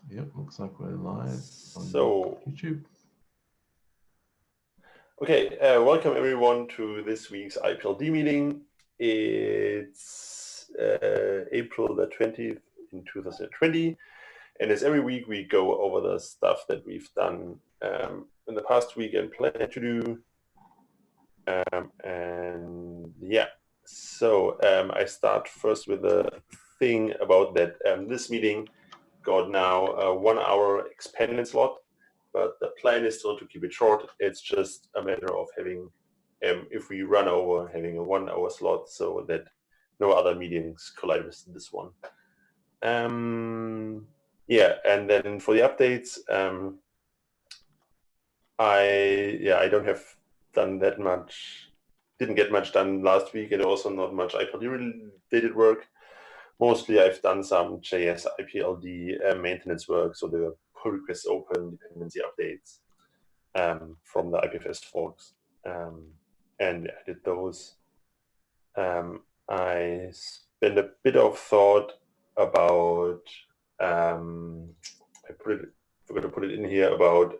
Yep, looks like we're live on YouTube. Okay, welcome everyone to this week's IPLD meeting. It's April the 20th in 2020, and as every week we go over the stuff that we've done in the past week and plan to do. And yeah, so I start first with the thing about that this meeting got now a 1 hour expanded slot, but the plan is still to keep it short. It's just a matter of having, if we run over, having a 1 hour slot so that no other meetings collide with this one. Yeah, and then for the updates, I don't have done that much, didn't get much done last week, and also not much IPLD related work. Mostly I've done some JS IPLD maintenance work, so there were pull requests open, dependency updates from the IPFS forks, and I did those. I spent a bit of thought about, I forgot to put it in here, about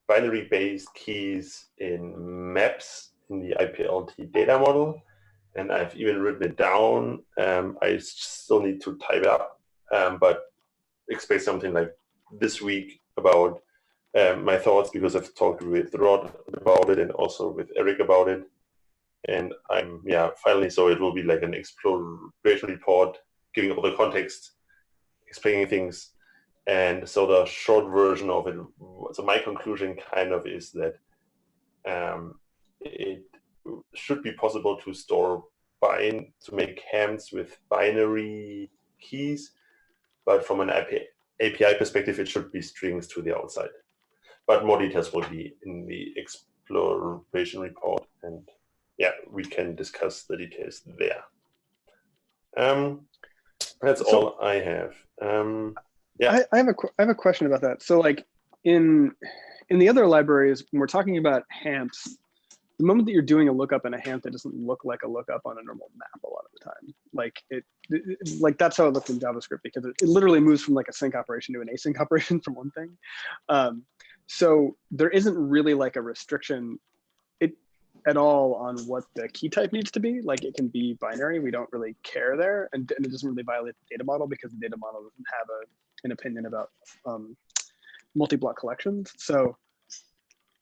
binary-based keys in maps in the IPLD data model. And I've even written it down. I still need to type it up, but expect something like this week about my thoughts, because I've talked with Rod about it and also with Eric about it. And I'm, finally, so it will be like an exploration report, giving all the context, explaining things. And so the short version of it, so my conclusion kind of is that it should be possible to store to make hams with binary keys, but from an API perspective, it should be strings to the outside. But more details will be in the exploration report, and yeah, we can discuss the details there. That's all I have. Yeah, I have a question about that. So, like in the other libraries, when we're talking about hamps, the moment that you're doing a lookup in a hamp, it doesn't look like a lookup on a normal map a lot of the time. Like like that's how it looks in JavaScript, because it literally moves from like a sync operation to an async operation from one thing. So there isn't really like a restriction at all on what the key type needs to be. Like it can be binary. We don't really care there, and it doesn't really violate the data model, because the data model doesn't have an opinion about multi-block collections. So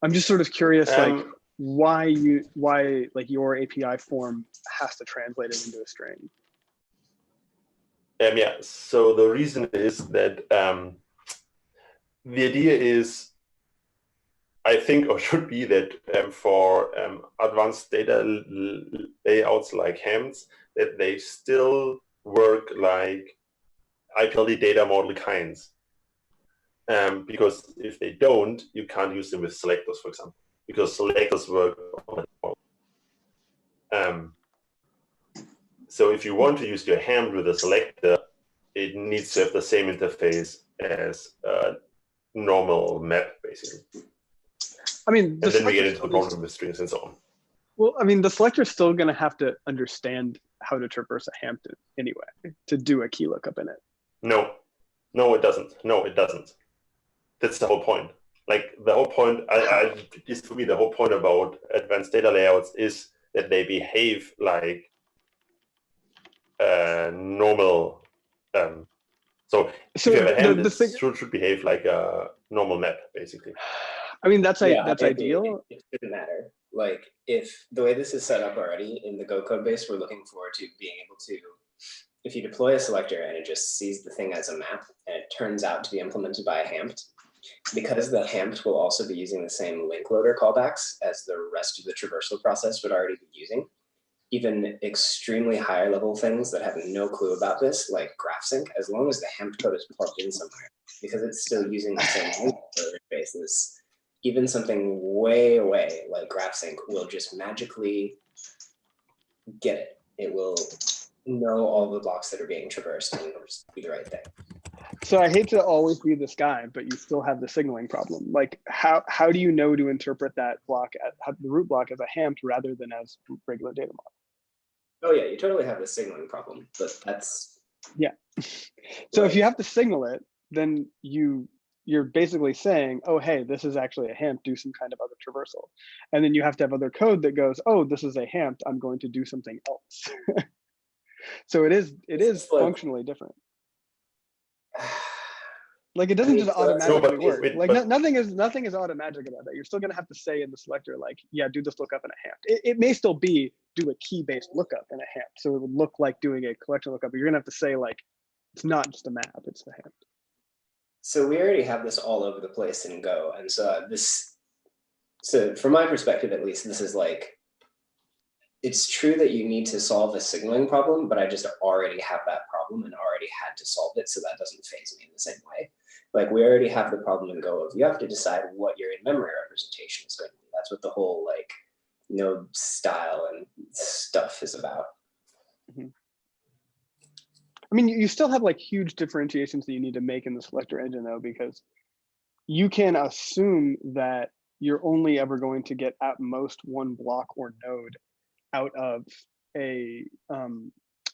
I'm just sort of curious, like why like your API form has to translate it into a string. Yeah, so the reason is that the idea is, I think, or should be, that for advanced data layouts like hams, that they still work like IPLD data model kinds. Because if they don't, you can't use them with selectors, for example, because selectors work on so if you want to use your ham with a selector, it needs to have the same interface as a normal map, basically. I mean, and then we get into the problem with strings and so on. Well, I mean, the selector is still going to have to understand how to traverse a ham anyway to do a key lookup in it. No, it doesn't. No, it doesn't. That's the whole point. Like the whole point, at least for me, the whole point about advanced data layouts is that they behave like normal. So if you have a ham, it should behave like a normal map, basically. I mean, that's ideal. It shouldn't matter. Like, if the way this is set up already in the Go code base, we're looking forward to being able to, if you deploy a selector and it just sees the thing as a map and it turns out to be implemented by a hamp, because the hamp will also be using the same link loader callbacks as the rest of the traversal process would already be using, even extremely higher level things that have no clue about this, like GraphSync, as long as the hamp code is plugged in somewhere, because it's still using the same link loader basis, even something way away like GraphSync will just magically get it. It will know all the blocks that are being traversed and it'll just do the right thing. So I hate to always be this guy, but you still have the signaling problem. Like, how do you know to interpret that block, the root block, as a hamp rather than as regular data model? Oh yeah, you totally have the signaling problem, but that's So if you have to signal it, then you're basically saying, oh, hey, this is actually a HAMP, do some kind of other traversal. And then you have to have other code that goes, oh, this is a HAMP, I'm going to do something else. So it is like, functionally different. Like it doesn't just automatically work. Nothing is automatic about that. You're still gonna have to say in the selector, like, yeah, do this lookup in a HAMP. It may still be do a key-based lookup in a HAMP. So it would look like doing a collection lookup, but you're gonna have to say like, it's not just a map, it's the HAMP. So we already have this all over the place in Go. And so so from my perspective, at least, this is like, it's true that you need to solve a signaling problem, but I just already have that problem and already had to solve it. So that doesn't phase me in the same way. Like we already have the problem in Go of you have to decide what your in-memory representation is going to be. That's what the whole like node style and stuff is about. Mm-hmm. I mean, you still have like huge differentiations that you need to make in the selector engine though, because you can assume that you're only ever going to get at most one block or node out of a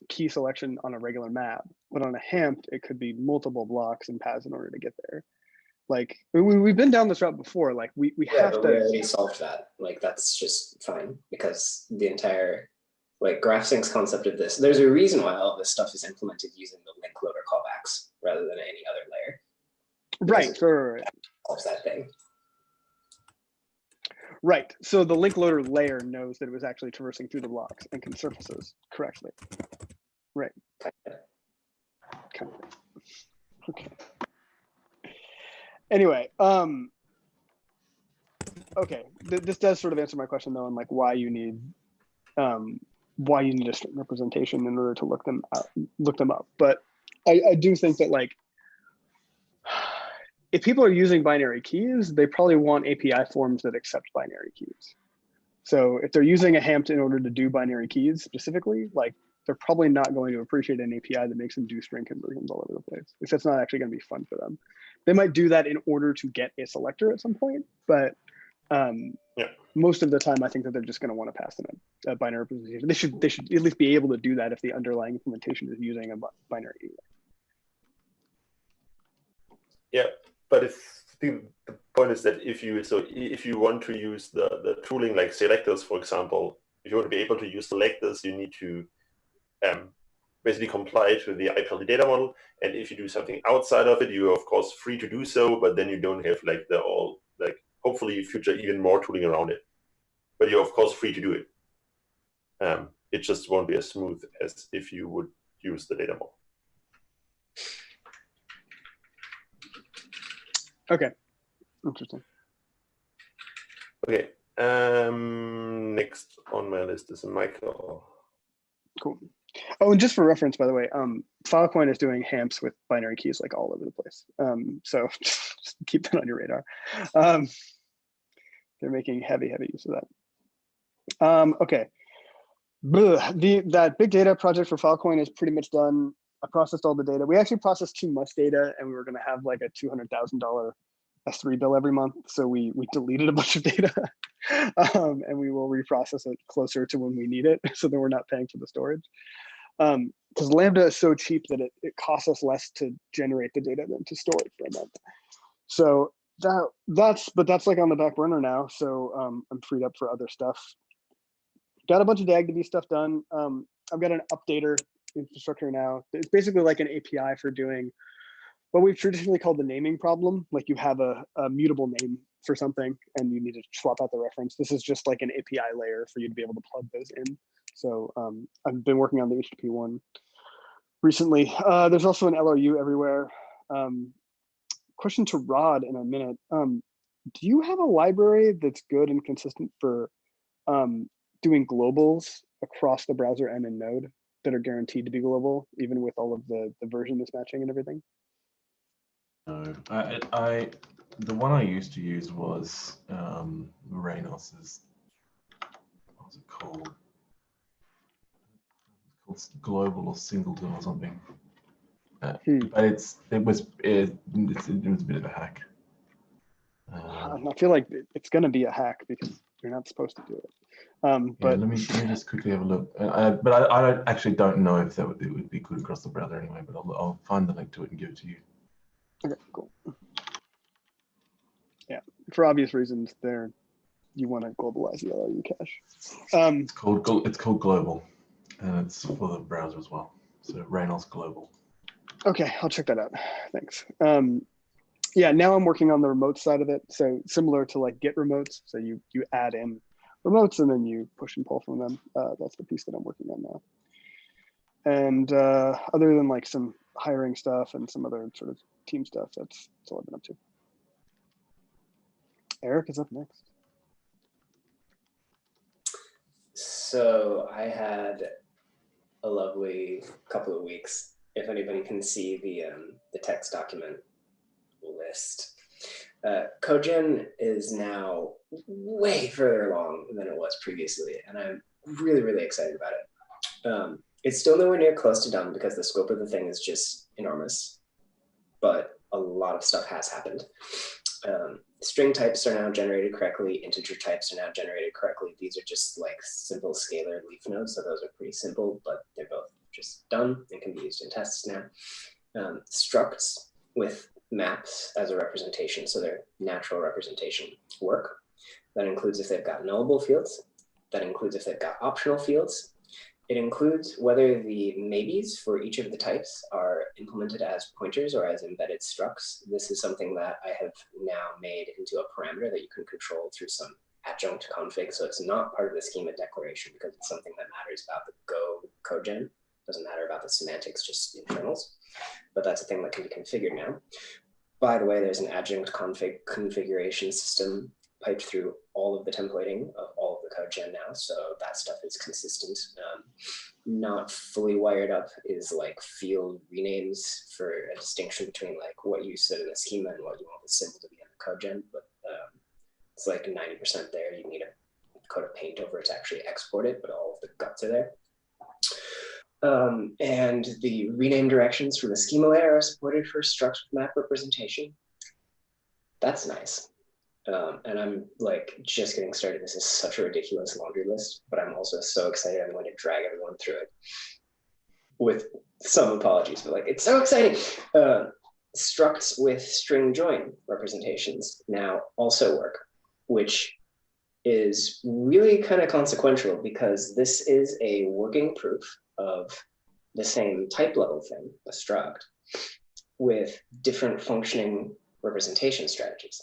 key selection on a regular map, but on a HAMP, it could be multiple blocks and paths in order to get there. Like we've been down this route before. Like we have to. We already solved that. Like that's just fine because the entire like GraphSync's concept of this. There's a reason why all of this stuff is implemented using the link loader callbacks rather than any other layer. Right. Sure. Solves that thing. Right. So the link loader layer knows that it was actually traversing through the blocks and can surface those correctly. Right. Okay. Okay. Anyway, okay. This does sort of answer my question though, on like why you need a string representation in order to look them up. But I do think that like if people are using binary keys, they probably want API forms that accept binary keys. So if they're using a HAMP in order to do binary keys specifically, like they're probably not going to appreciate an API that makes them do string conversions all over the place. Because that's not actually going to be fun for them. They might do that in order to get a selector at some point, but most of the time, I think that they're just going to want to pass in a binary representation. They should at least be able to do that if the underlying implementation is using a binary key. Yeah, but the point is that if you want to use the tooling like selectors, for example, if you want to be able to use selectors, you need to basically comply to the IPLD data model. And if you do something outside of it, you're of course free to do so, but then you don't have like hopefully future even more tooling around it. But you're of course free to do it. It just won't be as smooth as if you would use the data model. Okay, interesting. Okay, next on my list is Michael. Cool. Oh, and just for reference, by the way, Filecoin is doing HAMPs with binary keys like all over the place. So just keep that on your radar. They're making heavy use of that. Okay, that big data project for Filecoin is pretty much done. I processed all the data. We actually processed too much data, and we were going to have like a $200,000 S3 bill every month. So we deleted a bunch of data, and we will reprocess it closer to when we need it, so that we're not paying for the storage. Because Lambda is so cheap that it costs us less to generate the data than to store it for a month. So that's like on the back burner now. So I'm freed up for other stuff. Got a bunch of DAGDB stuff done. I've got an updater infrastructure now. It's basically like an API for doing what we've traditionally called the naming problem. Like you have a mutable name for something and you need to swap out the reference. This is just like an API layer for you to be able to plug those in. So I've been working on the HTTP one recently. There's also an LRU everywhere. Question to Rod in a minute. Do you have a library that's good and consistent for doing globals across the browser and in Node that are guaranteed to be global, even with all of the version mismatching and everything? No, the one I used to use was Reynos's, what was it called? It's called Global or Singleton or something. But it was a bit of a hack. I feel like it's going to be a hack because You're not supposed to do it. Yeah, But let me just quickly have a look. I don't know if it would be good across the browser anyway, but I'll find the link to it and give it to you. okay, cool. Yeah, for obvious reasons, you want to globalize the LRU cache. It's called Global, and it's for the browser as well. So Reynolds Global. Okay, I'll check that out. Thanks. Yeah, now I'm working on the remote side of it. So similar to like Git remotes. So you add in remotes and then you push and pull from them. That's the piece that I'm working on now. And other than like some hiring stuff and some other sort of team stuff, that's all I've been up to. Eric is up next. So I had a lovely couple of weeks. If anybody can see the text document list. CodeGen is now way further along than it was previously, and I'm really, really excited about it. It's still nowhere near close to done because the scope of the thing is just enormous, but a lot of stuff has happened. String types are now generated correctly. Integer types are now generated correctly. These are just like simple scalar leaf nodes, so those are pretty simple, but they're both just done and can be used in tests now. Structs with maps as a representation, so they're natural representation work. That includes if they've got nullable fields. That includes if they've got optional fields. It includes whether the maybes for each of the types are implemented as pointers or as embedded structs. This is something that I have now made into a parameter that you can control through some adjunct config. So it's not part of the schema declaration because it's something that matters about the Go CodeGen. Doesn't matter about the semantics, just internals. But that's a thing that can be configured now. By the way, there's an adjunct config configuration system piped through all of the templating of all of the CodeGen now, so that stuff is consistent. Not fully wired up is like field renames for a distinction between like what you said in the schema and what you want the symbol to be in the CodeGen, but it's like 90% there. You need a coat of paint over it to actually export it, but all of the guts are there. And the rename directions from the schema layer are supported for struct with map representation. That's nice. And I'm like just getting started. This is such a ridiculous laundry list, but I'm also so excited I'm going to drag everyone through it with some apologies, but like it's so exciting. Structs with string join representations now also work, which is really kind of consequential because this is a working proof of the same type level thing, a struct, with different functioning representation strategies.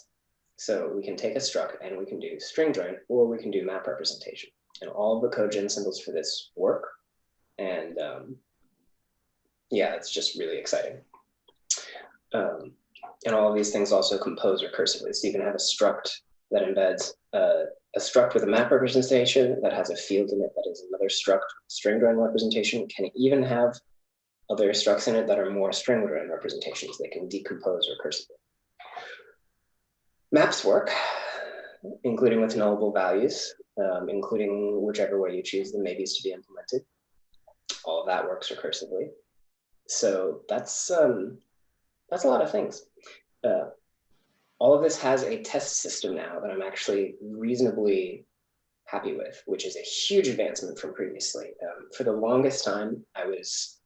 So we can take a struct and we can do string join, or we can do map representation. And all of the CodeGen symbols for this work. And yeah, it's just really exciting. And all of these things also compose recursively. So you can have a struct that embeds a struct with a map representation that has a field in it that is another struct string join representation. Can even have other structs in it that are more string join representations. They can decompose recursively. Maps work, including with nullable values, including whichever way you choose the maybes to be implemented. All of that works recursively. So that's a lot of things. All of this has a test system now that I'm actually reasonably happy with, which is a huge advancement from previously. For the longest time, I was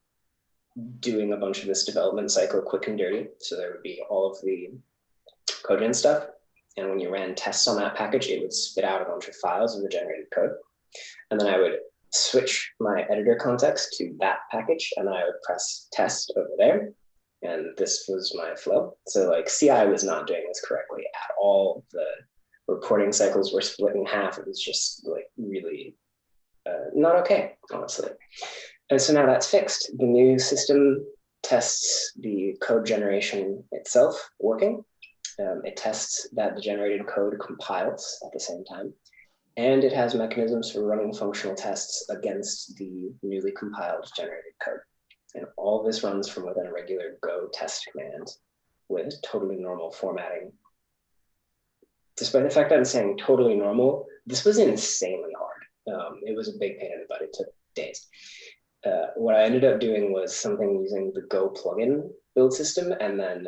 doing a bunch of this development cycle quick and dirty. So there would be all of the CodeGen stuff. And when you ran tests on that package, it would spit out a bunch of files of the generated code. And then I would switch my editor context to that package, and I would press test over there. And this was my flow. So like CI was not doing this correctly at all. The reporting cycles were split in half. It was just like really not okay, honestly. And so now that's fixed. The new system tests the code generation itself working. It tests that the generated code compiles at the same time. And it has mechanisms for running functional tests against the newly compiled generated code. And all of this runs from within a regular Go test command with totally normal formatting. Despite the fact that I'm saying totally normal, this was insanely hard. It was a big pain in the butt. It took days. What I ended up doing was something using the Go plugin build system and then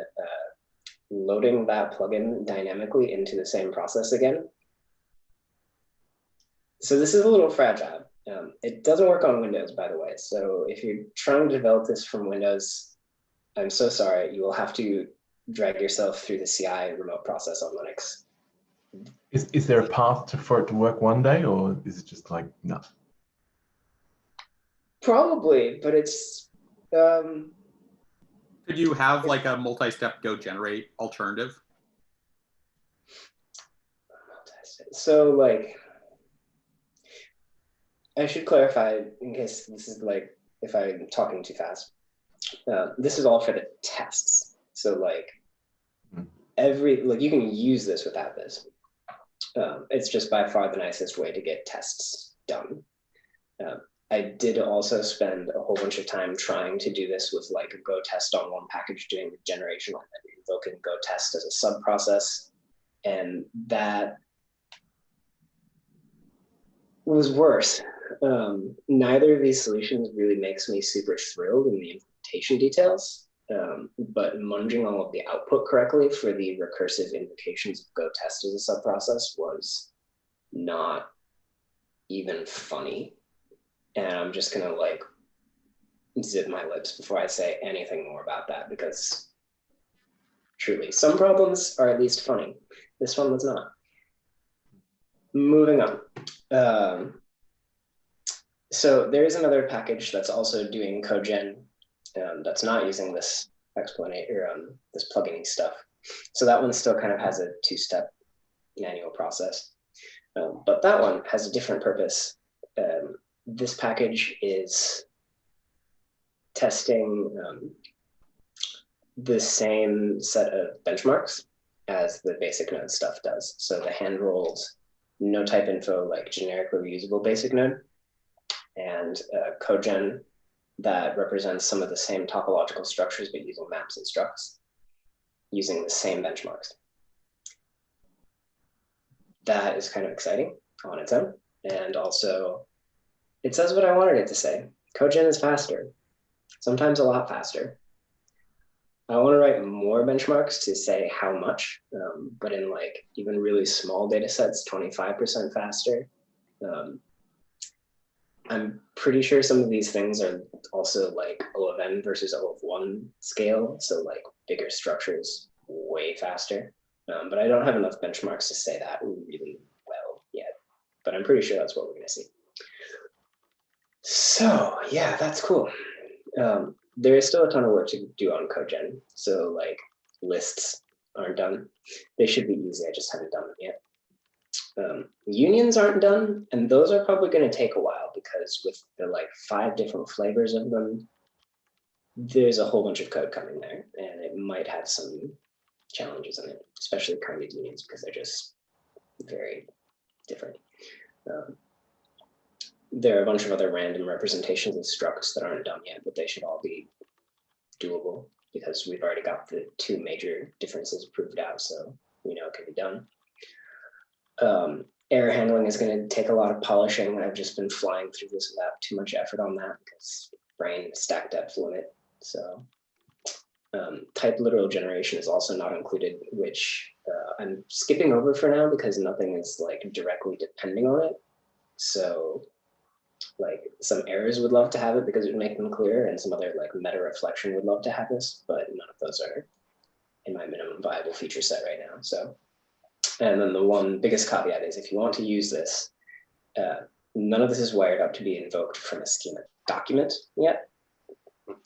loading that plugin dynamically into the same process again. So this is a little fragile. It doesn't work on Windows, by the way. So if you're trying to develop this from Windows, I'm so sorry. You will have to drag yourself through the CI remote process on Linux. Is there a path for it to work one day, or is it just like, no? Probably, but it's... Could you have like a multi-step go generate alternative? So like, I should clarify in case this is like, if I'm talking too fast. This is all for the tests. So like you can use this without this. It's just by far the nicest way to get tests done. I did also spend a whole bunch of time trying to do this with like a Go test on one package, doing the generation and then invoking Go test as a sub process. And that was worse. Neither of these solutions really makes me super thrilled in the implementation details, but munging all of the output correctly for the recursive invocations of Go test as a sub process was not even funny. And I'm just gonna like zip my lips before I say anything more about that, because truly some problems are at least funny. This one was not. Moving on. So there is another package that's also doing CodeGen that's not using this this plugin stuff. So that one still kind of has a two-step manual process. But that one has a different purpose. This package is testing the same set of benchmarks as the basic node stuff does. So the hand-rolled no type info, like generically reusable basic node, and CodeGen that represents some of the same topological structures, but using maps and structs, using the same benchmarks. That is kind of exciting on its own. And also, it says what I wanted it to say. CodeGen is faster, sometimes a lot faster. I want to write more benchmarks to say how much, but in like even really small data sets, 25% faster. I'm pretty sure some of these things are also like O of n versus O of 1 scale, so like bigger structures way faster. But I don't have enough benchmarks to say that really well yet, but I'm pretty sure that's what we're going to see. So yeah, that's cool. There is still a ton of work to do on CodeGen. So like lists aren't done. They should be easy. I just haven't done them yet. Unions aren't done, and those are probably going to take a while because with the like 5 different flavors of them, there's a whole bunch of code coming there, and it might have some challenges in it, especially kinded unions because they're just very different. There are a bunch of other random representations of structs that aren't done yet, but they should all be doable because we've already got the 2 major differences proved out, so we know it can be done. Error handling is going to take a lot of polishing. I've just been flying through this without too much effort on that because brain stack depth limit. So type literal generation is also not included, which I'm skipping over for now because nothing is like directly depending on it. So like some errors would love to have it because it would make them clearer, and some other like meta reflection would love to have this, but none of those are in my minimum viable feature set right now. So, and then the one biggest caveat is if you want to use this, none of this is wired up to be invoked from a schema document yet.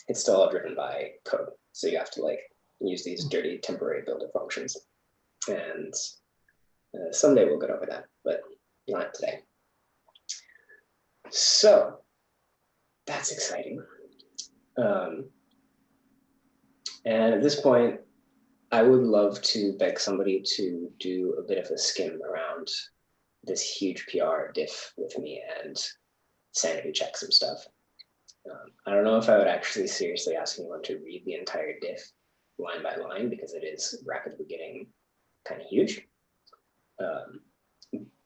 It's still all driven by code. So you have to like use these dirty temporary builder functions. And someday we'll get over that, but not today. So that's exciting. And at this point, I would love to beg somebody to do a bit of a skim around this huge PR diff with me and sanity check some stuff. I don't know if I would actually seriously ask anyone to read the entire diff line by line because it is rapidly getting kind of huge.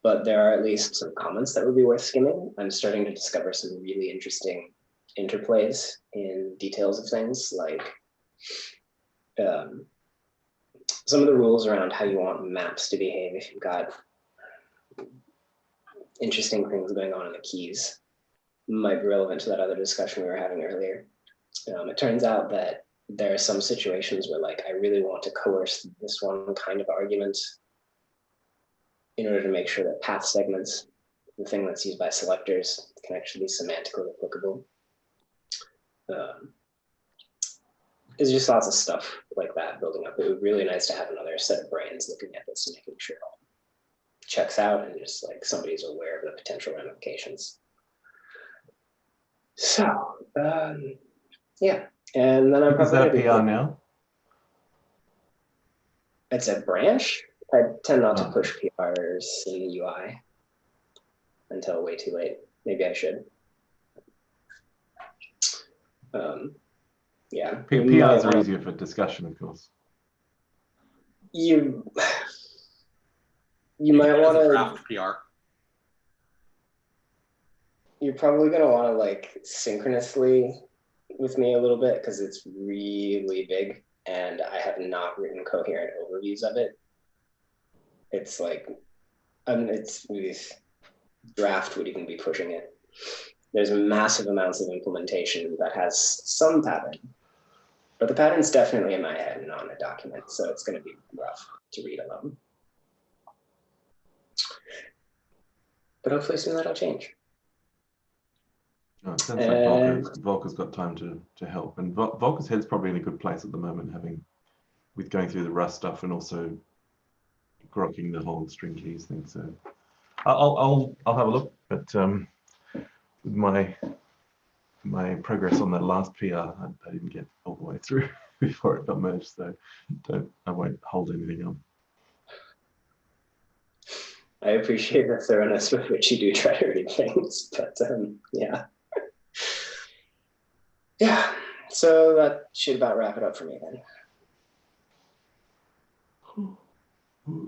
But there are at least some comments that would be worth skimming. I'm starting to discover some really interesting interplays in details of things, like some of the rules around how you want maps to behave if you've got interesting things going on in the keys might be relevant to that other discussion we were having earlier. It turns out that there are some situations where like I really want to coerce this one kind of argument in order to make sure that path segments, the thing that's used by selectors, can actually be semantically applicable. There's just lots of stuff like that building up. It would be really nice to have another set of brains looking at this and making sure it all checks out and just like somebody's aware of the potential ramifications. So, yeah. And then I'm Is that a probably PR now? It's a branch. I tend not to push PRs in the UI until way too late. Maybe I should. Yeah. PRs are easier for discussion, of course. You might want to draft PR. You're probably going to want to like synchronously with me a little bit because it's really big and I have not written coherent overviews of it. It's like, it's draft would even be pushing it. There's massive amounts of implementation that has some pattern, but the pattern's definitely in my head and not in a document, so it's going to be rough to read alone. But hopefully soon that'll change. Oh, it sounds like Volker's got time to help, and Volker's head's probably in a good place at the moment, with going through the Rust stuff and also grokking the whole string keys thing. So I'll have a look, but with my progress on that last PR, I didn't get all the way through before it got merged, so I won't hold anything up. I appreciate the thoroughness with which you do try to read things, but yeah. Yeah, so that should about wrap it up for me then. Oh,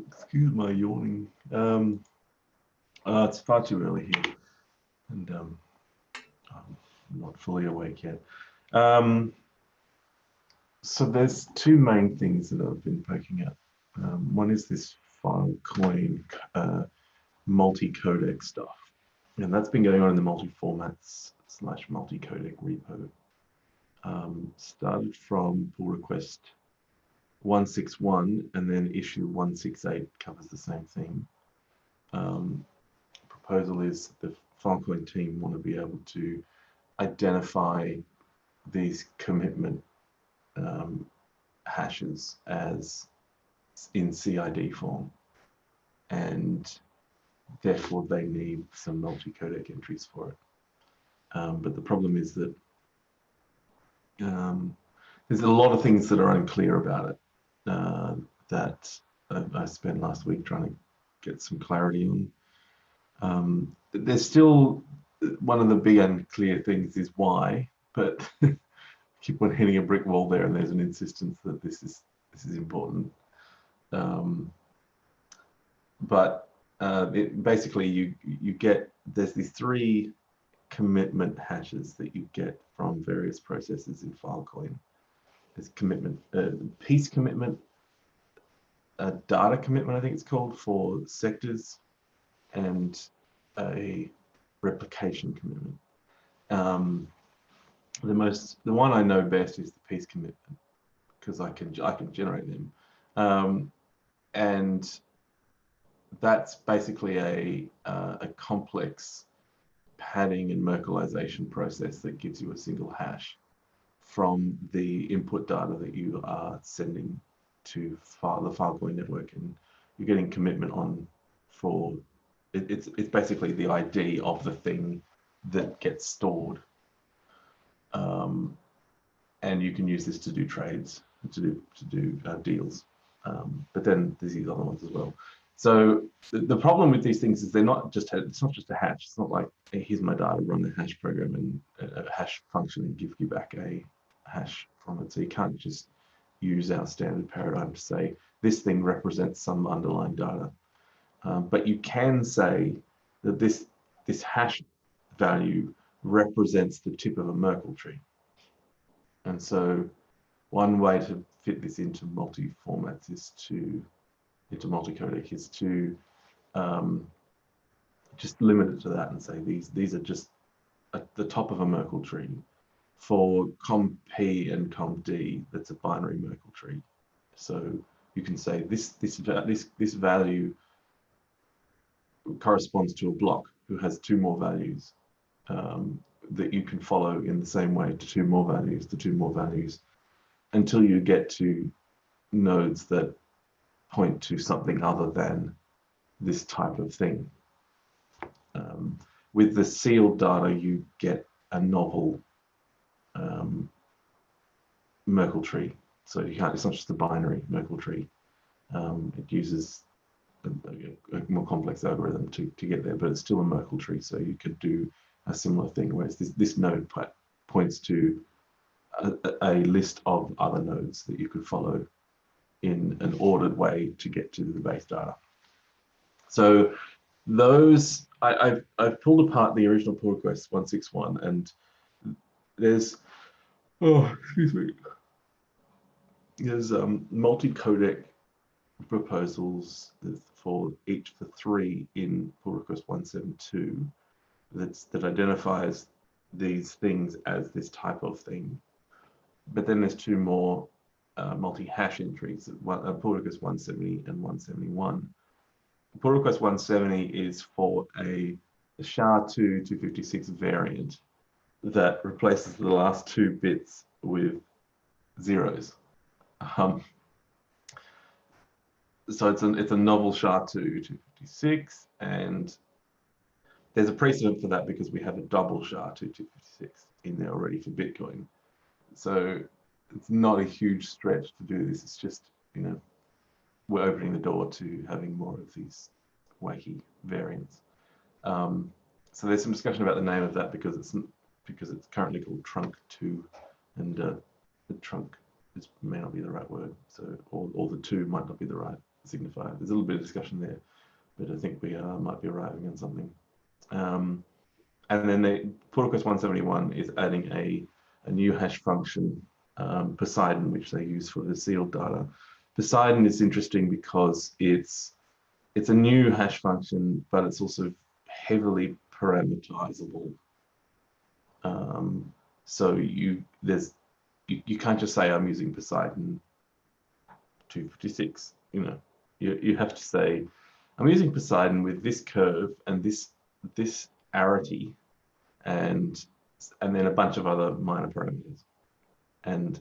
excuse my yawning. It's far too early here, and I'm not fully awake yet. So there's two main things that I've been poking at. One is this Filecoin multi-codec stuff, and that's been going on in the multi-formats / multi-codec repo. Started from pull request 161 and then issue 168 covers the same thing. Proposal is the Filecoin team want to be able to identify these commitment hashes as in CID form, and therefore they need some multi-codec entries for it. But the problem is that there's a lot of things that are unclear about it that I spent last week trying to get some clarity on. There's still one of the big unclear things is why, but keep on hitting a brick wall there, and there's an insistence that this is important. But basically you get, there's these three commitment hashes that you get from various processes in Filecoin. There's commitment, piece commitment, data commitment, I think it's called, for sectors, and a replication commitment. The one I know best is the piece commitment because I can generate them, and that's basically a complex padding and Merkleization process that gives you a single hash from the input data that you are sending to the Filecoin network, and you're getting commitment on for it's basically the ID of the thing that gets stored, and you can use this to do trades, to do deals, but then there's these other ones as well. So the problem with these things is it's not just a hash. It's not like, hey, here's my data, run the hash program and a hash function and give you back a hash from it. So you can't just use our standard paradigm to say this thing represents some underlying data. But you can say that this hash value represents the tip of a Merkle tree. And so one way to fit this into multi-formats is into multi-codec is to just limit it to that and say these are just at the top of a Merkle tree. For comp P and comp D, that's a binary Merkle tree. So you can say this value corresponds to a block who has 2 more values that you can follow in the same way to 2 more values, until you get to nodes that point to something other than this type of thing. With the sealed data, you get a novel Merkle tree. So you can't, it's not just a binary Merkle tree. It uses a more complex algorithm to get there, but it's still a Merkle tree. So you could do a similar thing, whereas this node points to a list of other nodes that you could follow in an ordered way to get to the base data. So those, I've pulled apart the original pull request 161, and there's, there's multi-codec proposals for each of the 3 in pull request 172 that identifies these things as this type of thing. But then there's 2 more multi-hash entries, pull request 170 and 171. Pull request 170 is for a SHA-2 256 variant that replaces the last 2 bits with zeros. So it's a novel SHA-2 256, and there's a precedent for that because we have a double SHA-2 256 in there already for Bitcoin. So it's not a huge stretch to do this. It's just, you know, we're opening the door to having more of these wacky variants. So there's some discussion about the name of that because it's currently called Trunk 2, and the trunk may not be the right word. So or the 2 might not be the right signifier. There's a little bit of discussion there, but I think we might be arriving on something. And then the pull request 171 is adding a new hash function, Poseidon, which they use for the sealed data. Poseidon is interesting because it's a new hash function, but it's also heavily parameterizable. So you can't just say I'm using Poseidon 256. You know, you have to say I'm using Poseidon with this curve and this arity, and then a bunch of other minor parameters. And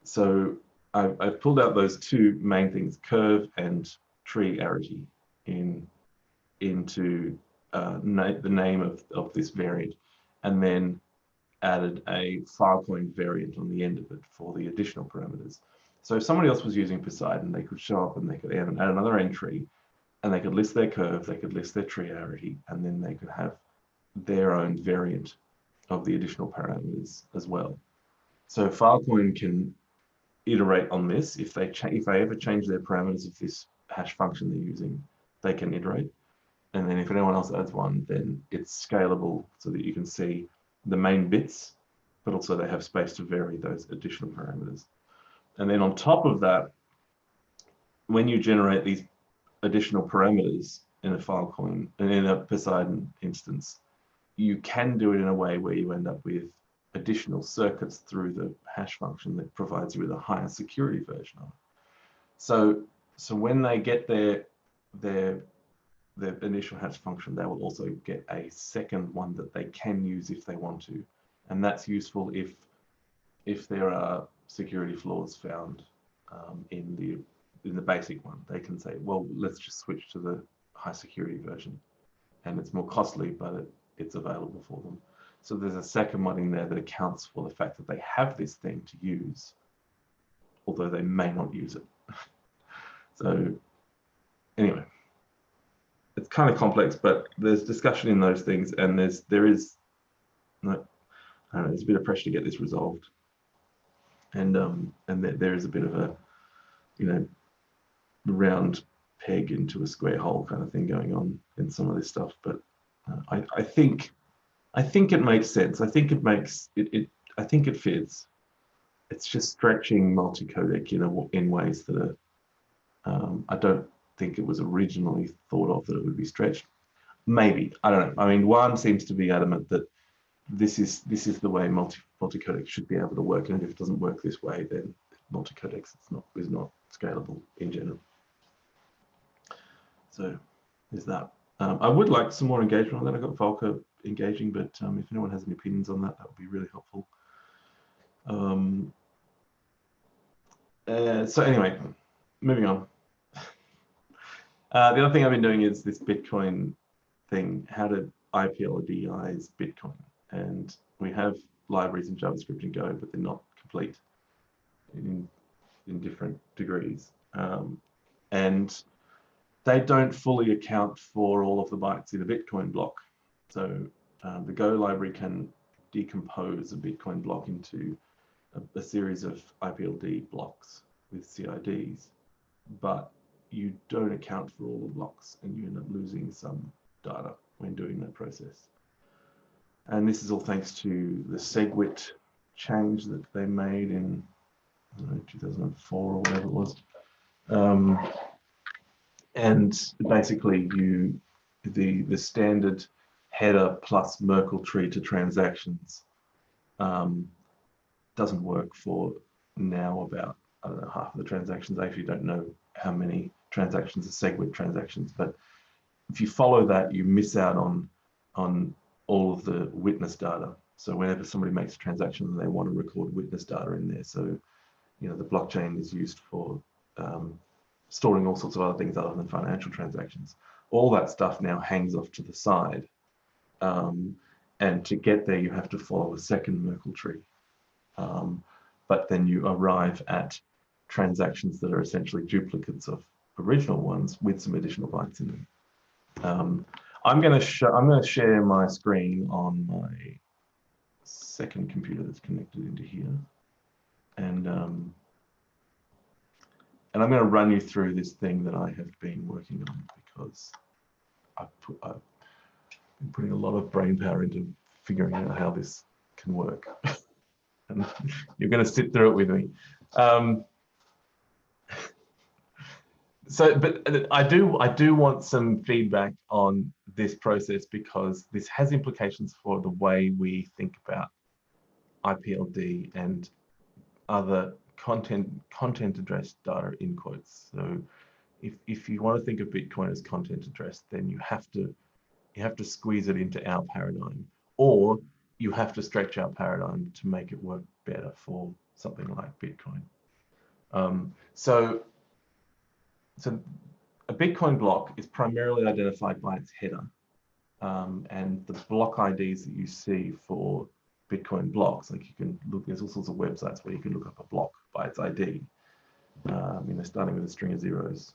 so I've pulled out those 2 main things, curve and tree arity, into the name of this variant, and then added a Filecoin variant on the end of it for the additional parameters. So if somebody else was using Poseidon, they could show up and they could add another entry, and they could list their curve, they could list their tree arity, and then they could have their own variant of the additional parameters as well. So Filecoin can iterate on this. If they ever change their parameters of this hash function they're using, they can iterate. And then if anyone else adds one, then it's scalable so that you can see the main bits, but also they have space to vary those additional parameters. And then on top of that, when you generate these additional parameters in a Filecoin and in a Poseidon instance, you can do it in a way where you end up with additional circuits through the hash function that provides you with a higher security version of it. So when they get their initial hash function, they will also get a second one that they can use if they want to, and that's useful if there are security flaws found in the basic one. They can say, well, let's just switch to the high security version, and it's more costly, but it's available for them. So there's a second one in there that accounts for the fact that they have this thing to use, although they may not use it. So anyway, it's kind of complex, but there's discussion in those things, and there's a bit of pressure to get this resolved, and there is a bit of a, you know, round peg into a square hole kind of thing going on in some of this stuff. But I think it makes sense. I think it makes it. I think it fits. It's just stretching multi-codec in ways that are. I don't think it was originally thought of that it would be stretched. maybe, I don't know. I mean, one seems to be adamant that this is the way multi-codecs should be able to work, and if it doesn't work this way, then multi-codecs is not scalable in general. So there's that. I would like some more engagement on that. I got Volker engaging, but if anyone has any opinions on that, that would be really helpful. So anyway, moving on. The other thing I've been doing is this Bitcoin thing, how to IPLDize Bitcoin. And we have libraries in JavaScript and Go, but they're not complete in different degrees. And they don't fully account for all of the bytes in a Bitcoin block. So the Go library can decompose a Bitcoin block into a series of IPLD blocks with CIDs, but you don't account for all the blocks, and you end up losing some data when doing that process. And this is all thanks to the SegWit change that they made in 2004 or whatever it was. And basically, the standard header plus Merkle tree to transactions doesn't work for now about, I don't know, half of the transactions. I actually don't know how many transactions are SegWit transactions, but if you follow that, you miss out on all of the witness data. So whenever somebody makes a transaction, they want to record witness data in there. So, you know, the blockchain is used for storing all sorts of other things other than financial transactions. All that stuff now hangs off to the side. And to get there, you have to follow a second Merkle tree. But then you arrive at transactions that are essentially duplicates of original ones with some additional bytes in them. I'm going to share my screen on my second computer that's connected into here, and I'm going to run you through this thing that I have been working on, because I've been putting a lot of brain power into figuring out how this can work. And you're going to sit through it with me. But I do want some feedback on this process, because this has implications for the way we think about IPLD and other content addressed data in quotes. So if you want to think of Bitcoin as content addressed, then you have to squeeze it into our paradigm, or you have to stretch our paradigm to make it work better for something like Bitcoin. So a Bitcoin block is primarily identified by its header, and the block IDs that you see for Bitcoin blocks, like you can look, there's all sorts of websites where you can look up a block by its ID. Starting with a string of zeros.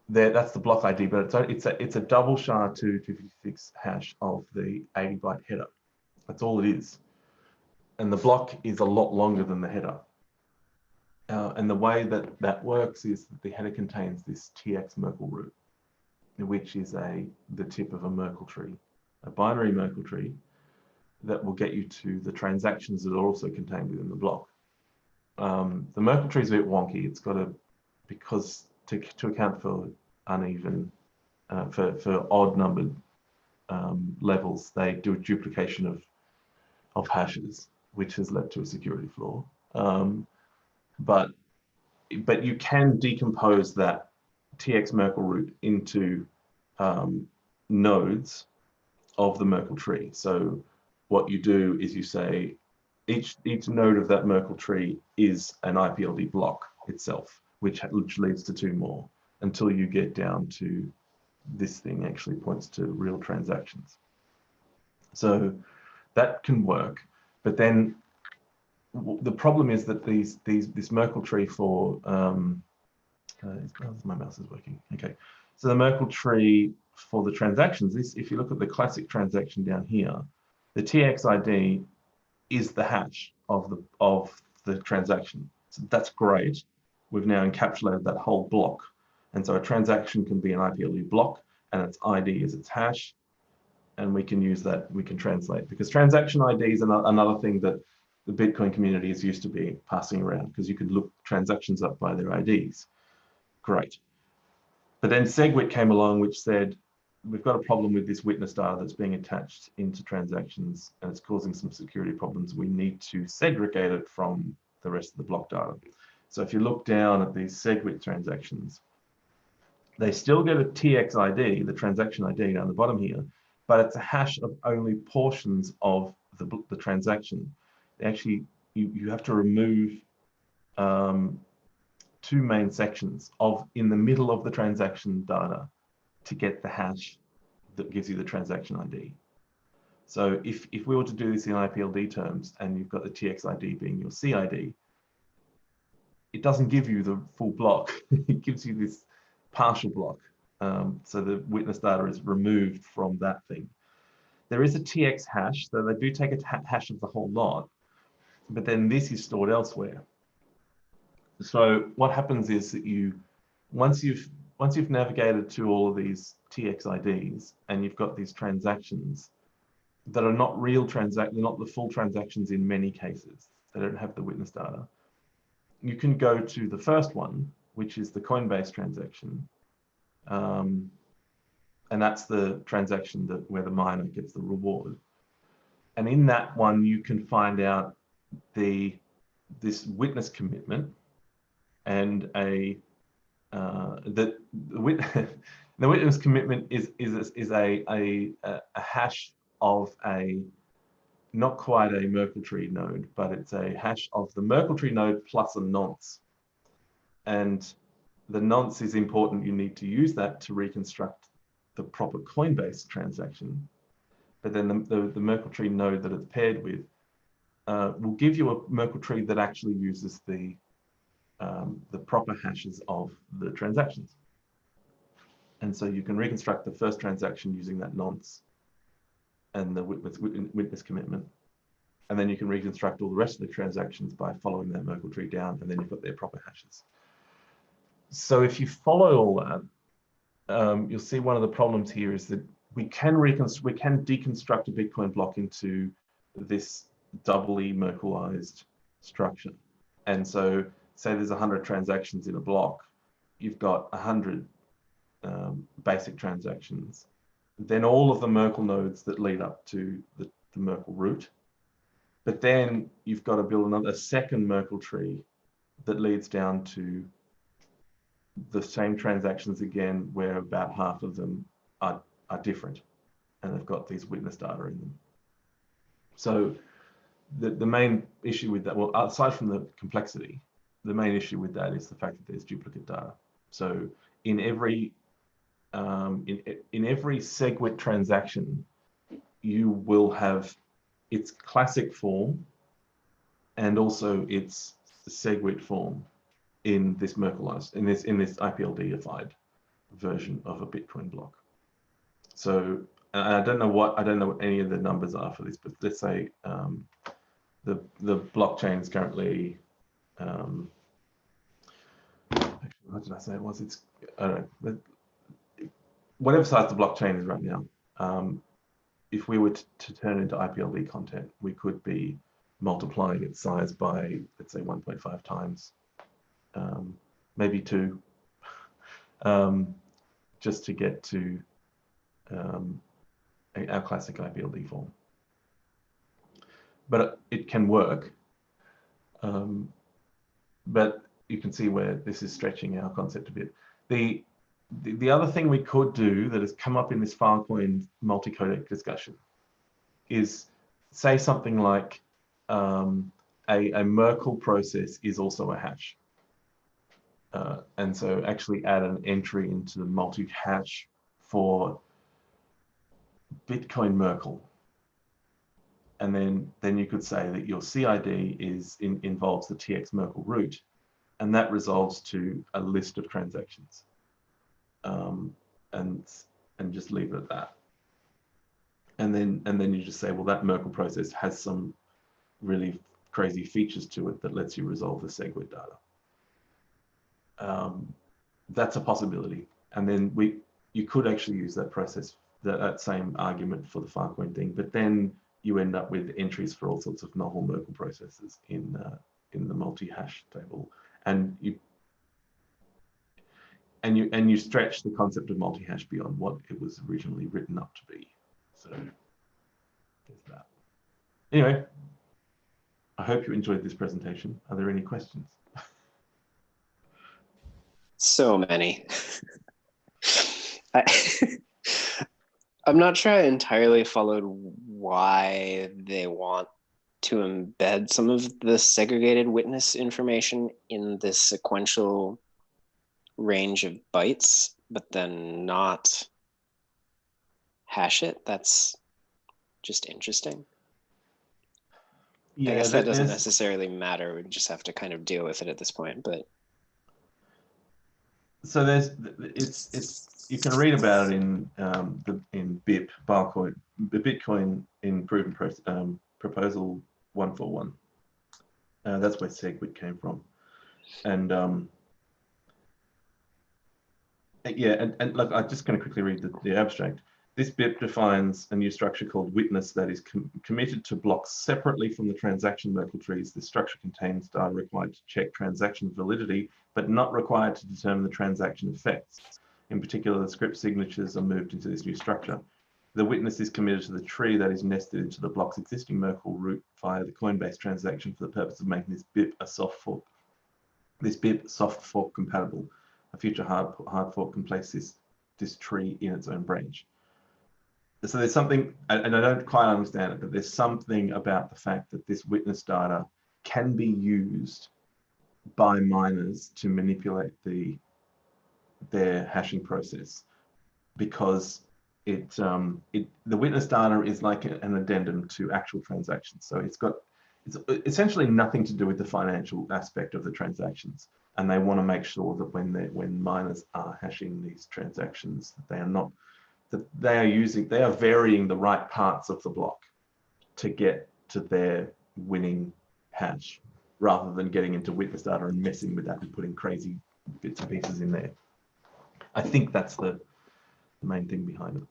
That's the block ID, but it's a double SHA-256 hash of the 80-byte header. That's all it is, and the block is a lot longer than the header. And the way that works is that the header contains this TX Merkle root, which is the tip of a Merkle tree, a binary Merkle tree that will get you to the transactions that are also contained within the block. The Merkle tree is a bit wonky. It's got because to account for uneven, for odd numbered levels, they do a duplication of hashes, which has led to a security flaw. But you can decompose that TX Merkle root into nodes of the Merkle tree. So what you do is you say each node of that Merkle tree is an IPLD block itself, which leads to two more, until you get down to this thing actually points to real transactions. So that can work, but then the problem is that this Merkle tree for my mouse is working. Okay, so the Merkle tree for the transactions, if you look at the classic transaction down here, the TX ID is the hash of the transaction. So that's great. We've now encapsulated that whole block, and so a transaction can be an IPLD block, and its ID is its hash, and we can use that. We can translate, because transaction ID is another thing that the Bitcoin community is used to be passing around, because you could look transactions up by their IDs. Great. But then SegWit came along, which said, we've got a problem with this witness data that's being attached into transactions, and it's causing some security problems. We need to segregate it from the rest of the block data. So if you look down at these SegWit transactions, they still get a TX ID, the transaction ID down the bottom here, but it's a hash of only portions of the transaction. Actually, you have to remove two main sections in the middle of the transaction data to get the hash that gives you the transaction ID. So if we were to do this in IPLD terms, and you've got the TX ID being your CID, it doesn't give you the full block. It gives you this partial block. So the witness data is removed from that thing. There is a TX hash, so they do take a hash of the whole lot, but then this is stored elsewhere. So what happens is that once you've navigated to all of these TX IDs and you've got these transactions that are not real they're not the full transactions in many cases. They don't have the witness data. You can go to the first one, which is the Coinbase transaction. And that's the transaction where the miner gets the reward. And in that one, you can find out this witness commitment and the witness commitment is a hash of not quite a Merkle tree node, but it's a hash of the Merkle tree node plus a nonce. And the nonce is important. You need to use that to reconstruct the proper Coinbase transaction. But then the Merkle tree node that it's paired with will give you a Merkle tree that actually uses the proper hashes of the transactions. And so you can reconstruct the first transaction using that nonce and the witness commitment. And then you can reconstruct all the rest of the transactions by following that Merkle tree down, and then you've got their proper hashes. So if you follow all that, you'll see one of the problems here is that we can deconstruct a Bitcoin block into this doubly Merkleized structure. And so say there's 100 transactions in a block, you've got 100 basic transactions, then all of the Merkle nodes that lead up to the Merkle root. But then you've got to build a second Merkle tree that leads down to the same transactions again, where about half of them are different, and they've got these witness data in them. So the main issue with that, well, aside from the complexity, the main issue with that is the fact that there's duplicate data. So in every SegWit transaction, you will have its classic form and also its SegWit form in this Merkleized, in this IPLD-ified version of a Bitcoin block. So I don't know what any of the numbers are for this, but let's say the blockchain is currently actually, what did I say it was? It's I don't know, whatever size the blockchain is right now. If we were to turn it into IPLD content, we could be multiplying its size by, let's say, 1.5 times, maybe 2, just to get to our classic IPLD form. But it can work. But you can see where this is stretching our concept a bit. The other thing we could do that has come up in this Filecoin multi-codec discussion is say something like a Merkle process is also a hash. And so actually add an entry into the multi-hash for Bitcoin Merkle. And then you could say that your CID involves the TX Merkle root, and that resolves to a list of transactions. And just leave it at that. And then you just say, well, that Merkle process has some really crazy features to it that lets you resolve the SegWit data. That's a possibility. And then you could actually use that process, that same argument for the Filecoin thing, but then you end up with entries for all sorts of novel Merkle processes in the multi-hash table. And and you stretch the concept of multi-hash beyond what it was originally written up to be. So there's that. Anyway, I hope you enjoyed this presentation. Are there any questions? So many. I'm not sure I entirely followed why they want to embed some of the segregated witness information in this sequential range of bytes, but then not hash it. That's just interesting. Yeah, I guess that doesn't necessarily matter. We just have to kind of deal with it at this point. But so it's you can read about it in BIP Bitcoin Improvement Proposal 141. That's where SegWit came from, and yeah, and look, I'm just going to quickly read the abstract. This BIP defines a new structure called witness that is committed to blocks separately from the transaction Merkle trees. This structure contains data required to check transaction validity, but not required to determine the transaction effects. In particular, the script signatures are moved into this new structure. The witness is committed to the tree that is nested into the block's existing Merkle root via the Coinbase transaction for the purpose of making this BIP a soft fork. This BIP soft fork compatible. A future hard fork can place this tree in its own branch. So there's something, and I don't quite understand it, but there's something about the fact that this witness data can be used by miners to manipulate their hashing process, because the witness data is like an addendum to actual transactions. So it's essentially nothing to do with the financial aspect of the transactions, and they want to make sure that when miners are hashing these transactions, that they are varying the right parts of the block to get to their winning hash, rather than getting into witness data and messing with that and putting crazy bits and pieces in there. I think that's the main thing behind it.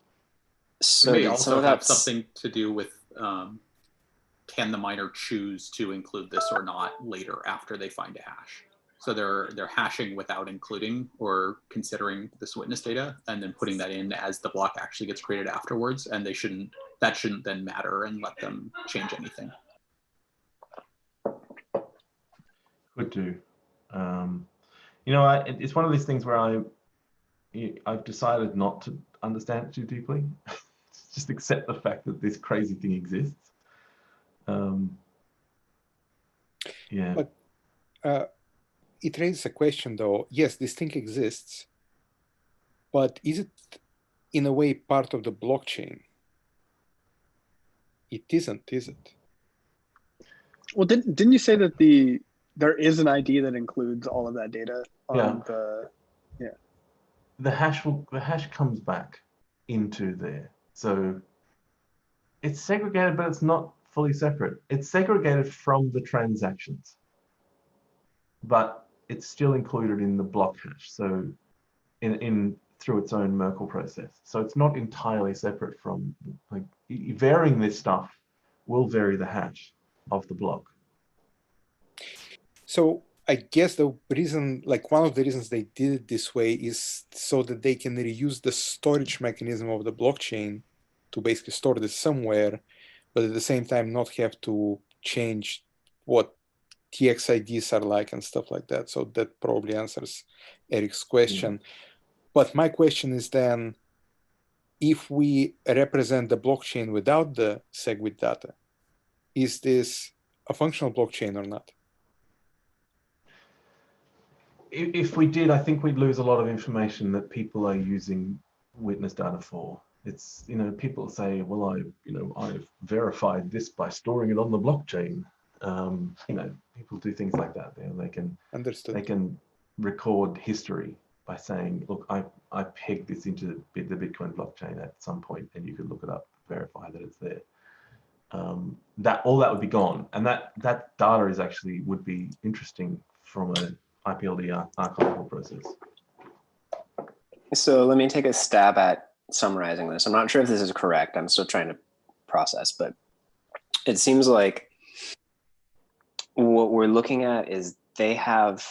So it may also have something to do with can the miner choose to include this or not later after they find a hash. So they're hashing without including or considering this witness data, and then putting that in as the block actually gets created afterwards, and that shouldn't then matter and let them change anything. Could do. It's one of these things where I've decided not to understand it too deeply. Just accept the fact that this crazy thing exists. Yeah. But it raises a question, though. Yes, this thing exists, but is it in a way part of the blockchain? It isn't, is it? Well, didn't you say that there is an ID that includes all of that data on the hash comes back into there. So it's segregated, but it's not fully separate. It's segregated from the transactions, but it's still included in the block hash. So in through its own Merkle process. So it's not entirely separate from, like, varying this stuff will vary the hash of the block. So I guess the reason, like one of the reasons they did it this way is so that they can reuse the storage mechanism of the blockchain to basically store this somewhere, but at the same time not have to change what TXIDs are like and stuff like that. So that probably answers Eric's question. Yeah. But my question is then, if we represent the blockchain without the SegWit data, is this a functional blockchain or not? If we did, I think we'd lose a lot of information that people are using witness data for. It's, people say, well, I've verified this by storing it on the blockchain. People do things like that. They can record history by saying, look, I pegged this into the Bitcoin blockchain at some point, and you could look it up, verify that it's there. All that would be gone, and that data would be interesting from an IPLD archival process. So let me take a stab at summarizing this. I'm not sure if this is correct. I'm still trying to process, but it seems like what we're looking at is they have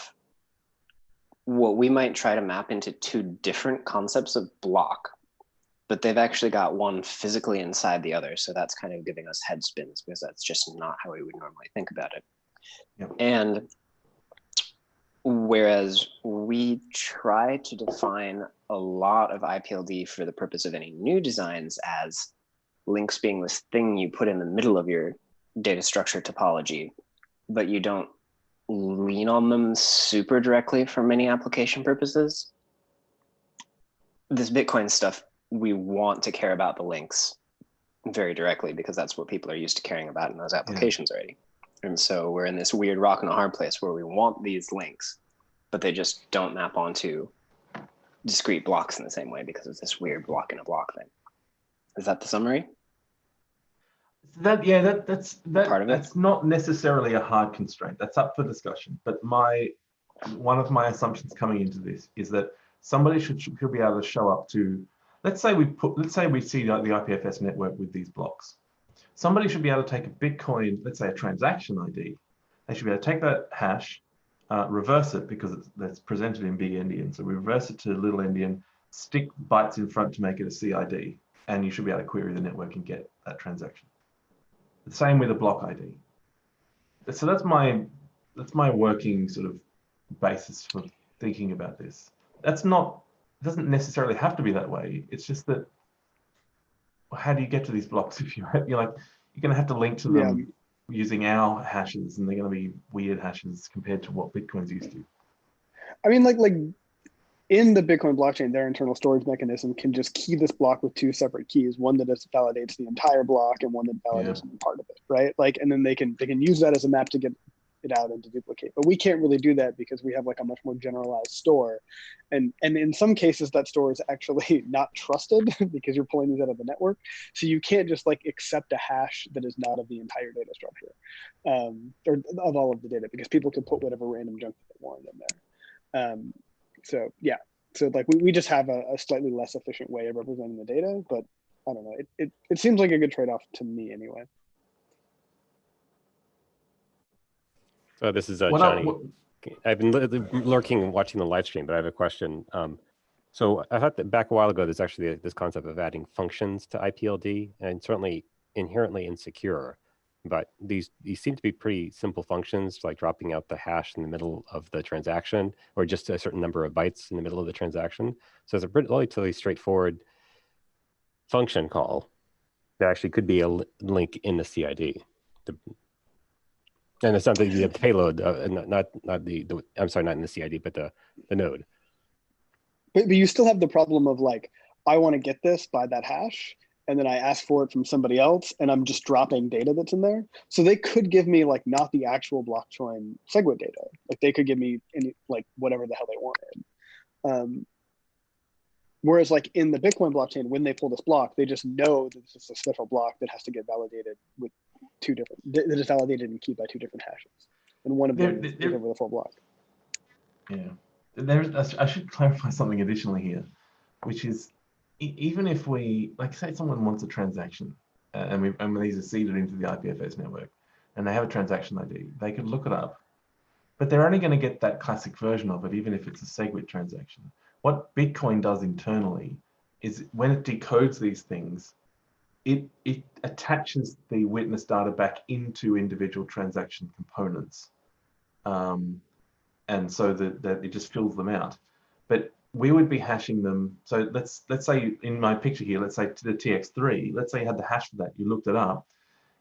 what we might try to map into two different concepts of block, but they've actually got one physically inside the other. So that's kind of giving us head spins because that's just not how we would normally think about it. Yep. And whereas we try to define a lot of IPLD for the purpose of any new designs as links being this thing you put in the middle of your data structure topology, but you don't lean on them super directly for many application purposes. This Bitcoin stuff, we want to care about the links very directly because that's what people are used to caring about in those applications already. And so we're in this weird rock and a hard place where we want these links, but they just don't map onto discrete blocks in the same way because of this weird block in a block thing. Is that the summary? That's part of it. That's not necessarily a hard constraint. That's up for discussion. But one of my assumptions coming into this is that somebody should be able to show up to, let's say we see the IPFS network with these blocks. Somebody should be able to take a Bitcoin, let's say a transaction ID. They should be able to take that hash, reverse it because that's presented in big endian. So we reverse it to little endian, stick bytes in front to make it a CID, and you should be able to query the network and get that transaction. The same with a block ID. So that's my working sort of basis for thinking about this. It doesn't necessarily have to be that way. It's just that, well, how do you get to these blocks if you're going to have to link to them using our hashes, and they're going to be weird hashes compared to what Bitcoin's used to. I mean, like in the Bitcoin blockchain, their internal storage mechanism can just key this block with two separate keys, one that validates the entire block and one that validates only part of it, right? Like, and then they can use that as a map to get it out and to duplicate. But we can't really do that because we have like a much more generalized store. And in some cases that store is actually not trusted because you're pulling these out of the network. So you can't just like accept a hash that is not of the entire data structure, or of all of the data, because people could put whatever random junk they want in there. So yeah, so like we just have a slightly less efficient way of representing the data, but I don't know. It seems like a good trade-off to me anyway. So this is Johnny. I've been lurking and watching the live stream, but I have a question. So I thought that back a while ago, there's actually this concept of adding functions to IPLD, and certainly inherently insecure. But these seem to be pretty simple functions, like dropping out the hash in the middle of the transaction, or just a certain number of bytes in the middle of the transaction. So it's a relatively straightforward function call that actually could be a link in the CID. And it's not the payload, not in the CID, but the node. But you still have the problem of like, I want to get this by that hash, and then I ask for it from somebody else, and I'm just dropping data that's in there. So they could give me like not the actual blockchain SegWit data. Like they could give me like whatever the hell they wanted. Whereas like in the Bitcoin blockchain, when they pull this block, they just know that this is a special block that has to get validated with that is validated and keyed by two different hashes. And one of them is over the full block. Yeah. I should clarify something additionally here, which is, even if we, like say someone wants a transaction and these are seeded into the IPFS network and they have a transaction ID, they could look it up, but they're only going to get that classic version of it, even if it's a SegWit transaction. What Bitcoin does internally is when it decodes these things, it attaches the witness data back into individual transaction components. And so that it just fills them out. But we would be hashing them. So let's say in my picture here, let's say to the TX3, let's say you had the hash for that, you looked it up,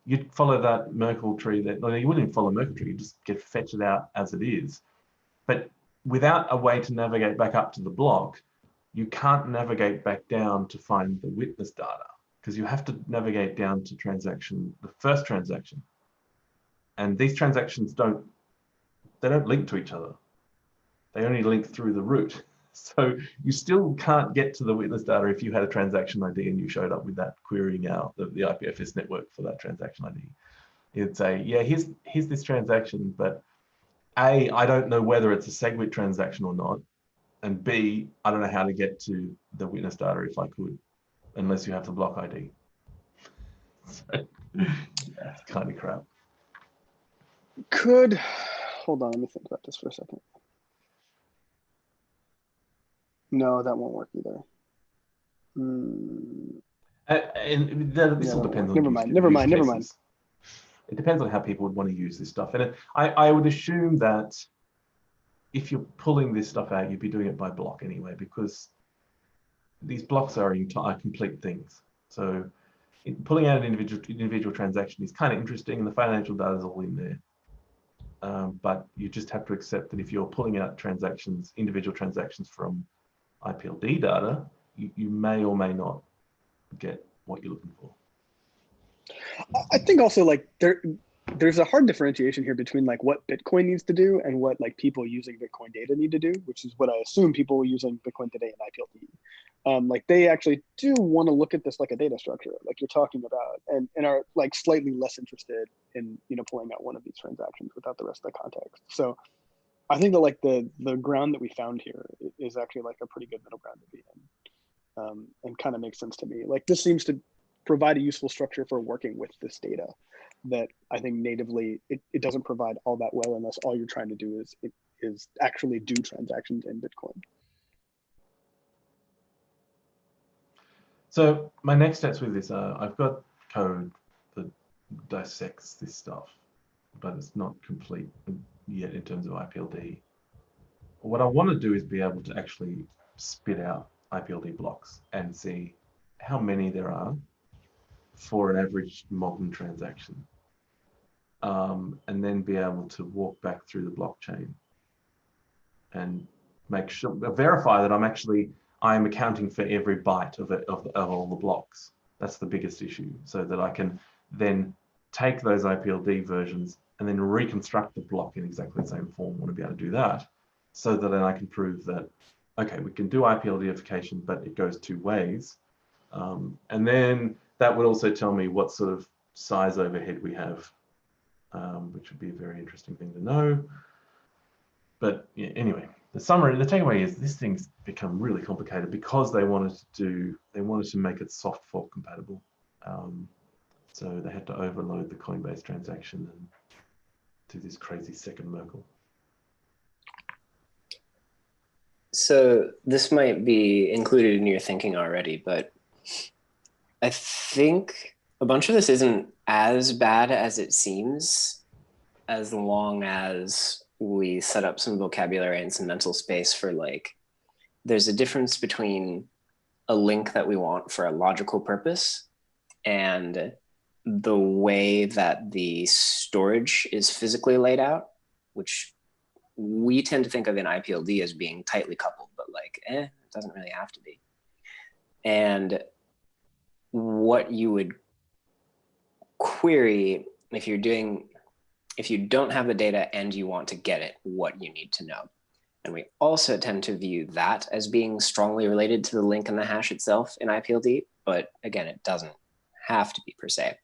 you'd follow that Merkle tree you wouldn't even follow Merkle tree, you just fetch it out as it is. But without a way to navigate back up to the block, you can't navigate back down to find the witness data, because you have to navigate down to the first transaction. And these transactions don't link to each other. They only link through the root. So you still can't get to the witness data if you had a transaction ID and you showed up with that querying out the IPFS network for that transaction ID. You'd say, yeah, here's this transaction, but A, I don't know whether it's a SegWit transaction or not. And B, I don't know how to get to the witness data if I could, unless you have the block ID. So, yeah, it's kind of crap. Hold on, let me think about this for a second. No, that won't work either. And this all depends on never mind. It depends on how people would want to use this stuff. And I would assume that if you're pulling this stuff out, you'd be doing it by block anyway, because these blocks are complete things. So pulling out an individual transaction is kind of interesting, and the financial data is all in there. But you just have to accept that if you're pulling out individual transactions from IPLD data, you may or may not get what you're looking for. I think also like there's a hard differentiation here between like what Bitcoin needs to do and what like people using Bitcoin data need to do, which is what I assume people using Bitcoin today in IPLD. Like they actually do want to look at this like a data structure, like you're talking about, and are like slightly less interested in pulling out one of these transactions without the rest of the context. So I think that like the ground that we found here is actually like a pretty good middle ground to be in, and kind of makes sense to me. Like this seems to provide a useful structure for working with this data that I think natively it doesn't provide all that well unless all you're trying to do is actually do transactions in Bitcoin. So my next steps with this are I've got code that dissects this stuff, but it's not complete yet in terms of IPLD. What I want to do is be able to actually spit out IPLD blocks and see how many there are for an average modern transaction. And then be able to walk back through the blockchain and make sure, verify that I'm accounting for every byte of all the blocks. That's the biggest issue, so that I can then take those IPLD versions and then reconstruct the block in exactly the same form. I want to be able to do that, so that then I can prove that, okay, we can do IPLDification, but it goes two ways. And then that would also tell me what sort of size overhead we have, which would be a very interesting thing to know. But yeah, anyway, the takeaway is this thing's become really complicated because they wanted to make it soft fork compatible. So they had to overload the Coinbase transaction and do this crazy second Merkle. So this might be included in your thinking already, but I think a bunch of this isn't as bad as it seems, as long as we set up some vocabulary and some mental space for like, there's a difference between a link that we want for a logical purpose and the way that the storage is physically laid out, which we tend to think of in IPLD as being tightly coupled, but like, it doesn't really have to be. And what you would query if you don't have the data and you want to get it, what you need to know. And we also tend to view that as being strongly related to the link and the hash itself in IPLD, but again, it doesn't have to be per se.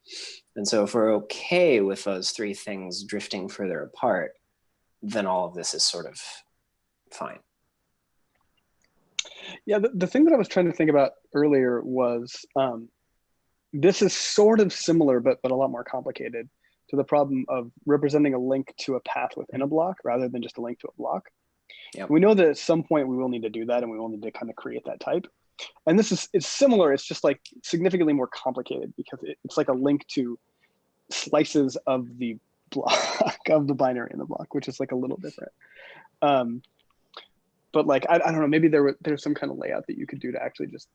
And so if we're okay with those three things drifting further apart, then all of this is sort of fine. Yeah, the thing that I was trying to think about earlier was, this is sort of similar, but a lot more complicated to the problem of representing a link to a path within a block rather than just a link to a block. Yep. We know that at some point we will need to do that, and we will need to kind of create that type. And it's similar, it's just like significantly more complicated because it's like a link to slices of the block, of the binary in the block, which is like a little different. But like, I don't know, maybe there's some kind of layout that you could do to actually just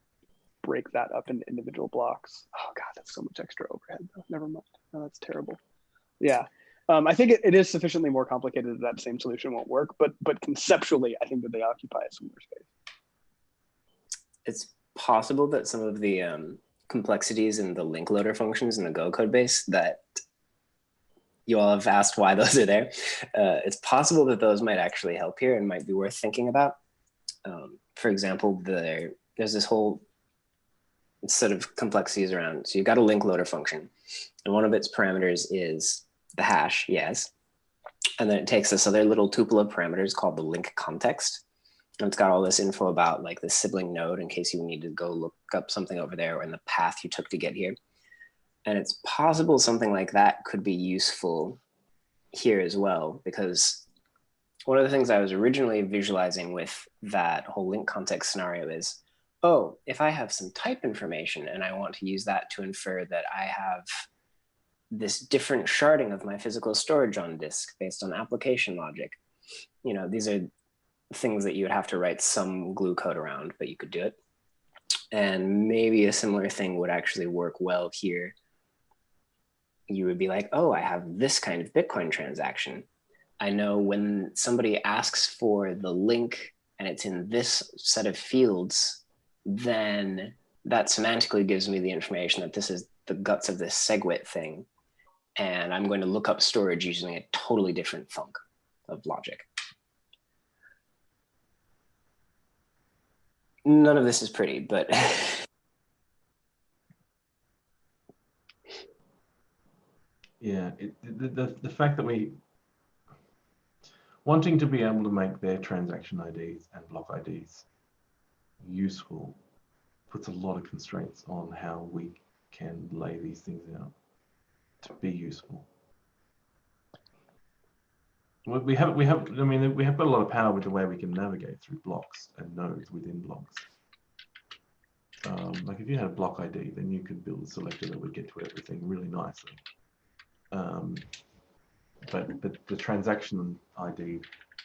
break that up into individual blocks. Oh God, that's so much extra overhead though. Never mind. No, that's terrible. Yeah. I think it is sufficiently more complicated that same solution won't work, but conceptually, I think that they occupy a similar space. It's possible that some of the complexities in the link loader functions in the Go code base that you all have asked why those are there, it's possible that those might actually help here and might be worth thinking about. For example, there's this whole set of complexities around. So you've got a link loader function, and one of its parameters is the hash, yes. And then it takes this other little tuple of parameters called the link context. And it's got all this info about like the sibling node in case you need to go look up something over there and the path you took to get here. And it's possible something like that could be useful here as well, because one of the things I was originally visualizing with that whole link context scenario is, oh, if I have some type information and I want to use that to infer that I have this different sharding of my physical storage on disk based on application logic, you know, these are things that you would have to write some glue code around, but you could do it. And maybe a similar thing would actually work well here. You would be like, oh, I have this kind of Bitcoin transaction. I know when somebody asks for the link and it's in this set of fields, then that semantically gives me the information that this is the guts of this SegWit thing. And I'm going to look up storage using a totally different thunk of logic. None of this is pretty, but yeah, the fact that we wanting to be able to make their transaction IDs and block IDs useful puts a lot of constraints on how we can lay these things out to be useful. We have I mean, we have got a lot of power with the way we can navigate through blocks and nodes within blocks. Like if you had a block ID, then you could build a selector that would get to everything really nicely. But the transaction ID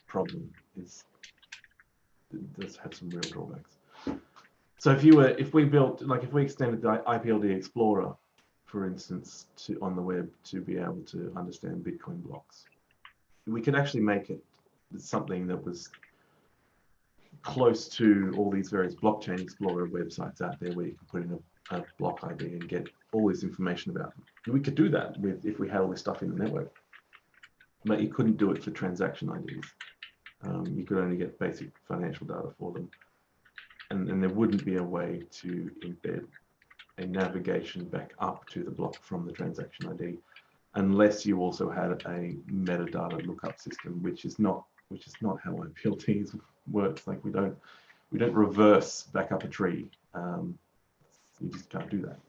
problem does have some real drawbacks. So if we extended the IPLD Explorer, for instance, on the web to be able to understand Bitcoin blocks, we could actually make it something that was close to all these various blockchain explorer websites out there where you can put in a block ID and get all this information about them. We could do that if we had all this stuff in the network, but you couldn't do it for transaction IDs. You could only get basic financial data for them. And there wouldn't be a way to embed a navigation back up to the block from the transaction ID unless you also had a metadata lookup system, which is not how IPLDs works. Like we don't reverse back up a tree. You just can't do that.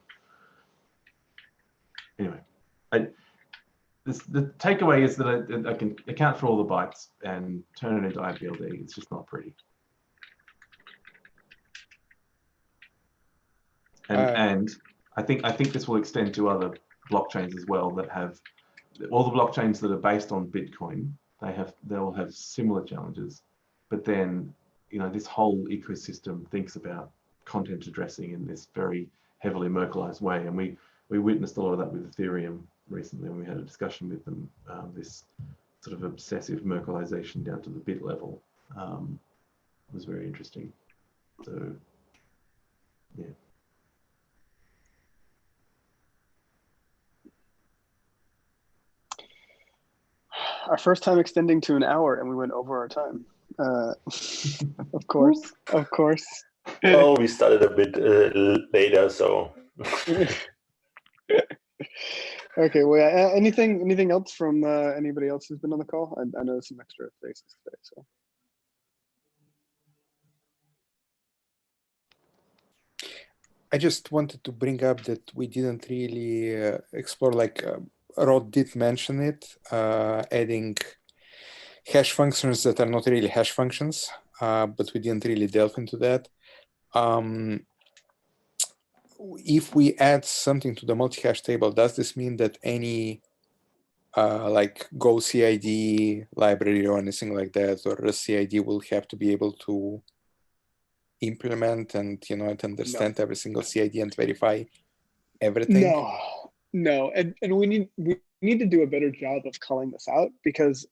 Anyway, the takeaway is that I can account for all the bytes and turn it into IPLD. It's just not pretty. And I think this will extend to other blockchains as well that have all the blockchains that are based on Bitcoin. They'll have similar challenges, but then this whole ecosystem thinks about content addressing in this very heavily Merkleized way, and we witnessed a lot of that with Ethereum recently when we had a discussion with them. This sort of obsessive Merkleization down to the bit level was very interesting. So yeah. Our first time extending to an hour, and we went over our time. Of course. Oh, we started a bit later, so. Okay. Well, anything else from anybody else who's been on the call? I know there's some extra faces today, so. I just wanted to bring up that we didn't really explore, like Rod did mention it, adding hash functions that are not really hash functions, but we didn't really delve into that. If we add something to the multi-hash table, does this mean that any like Go CID library or anything like that, or a CID will have to be able to implement and and understand every single CID and verify everything? No, and we need to do a better job of calling this out, because